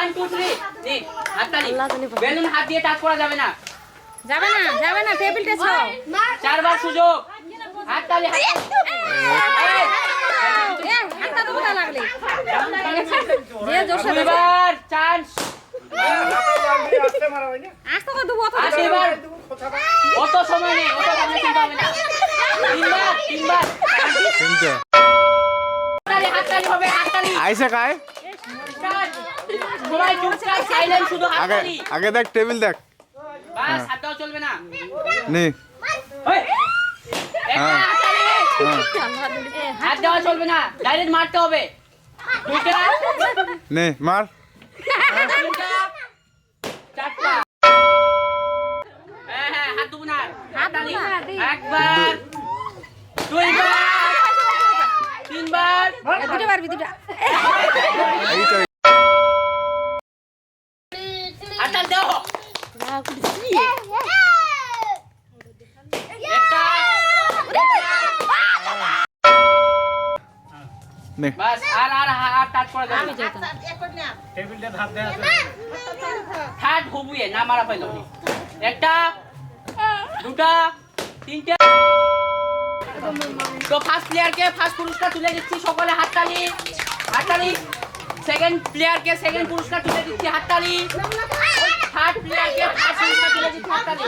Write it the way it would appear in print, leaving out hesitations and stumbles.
1 2 3 নে হাততালি বেলুন হাত দিয়ে টাচ করা যাবে না টেবিল টাচ করো 4 বার সুযোগ হাততালি হাতটা তো কথা লাগলে যে জোরে দুইবার চান্স আস্তে করে দেবো আশীর্বাদ অত সময় নেই অত সময় চিন্তা হবে না তিনবার হাততালি হবে হাততালি আইসা কায় সবাই চুপচাপ সাইলেন্ট শুধু হাততালি আগে দেখ টেবিল দেখ বাস হাত দাও চলবে না নে ওই একটা হাততালি হাত দেওয়া চলবে না ডাইরেক্ট মারতে হবে দুইটা নে মার তিনটা চারটা হ্যাঁ হাত দেবো না হাততালি একবার দুইবার তিনবার দুটো পারবি দুটো এই তো হাততালি দাও একটা নে বাস আর হাত টাচ করা যাবে না থার্ড হবুয়ে না মারা পাইল একটা দুটা তিনটা তো ফার্স্ট প্লেয়ারকে ফার্স্ট পুরস্কার তুলে দিচ্ছি সকলে হাততালি সেকেন্ড প্লেয়ারকে সেকেন্ড পুরস্কার তুলে দিচ্ছি হাততালি থার্ড প্লেয়ারকে ফার্স্ট পুরস্কার তুলে দিচ্ছি হাততালি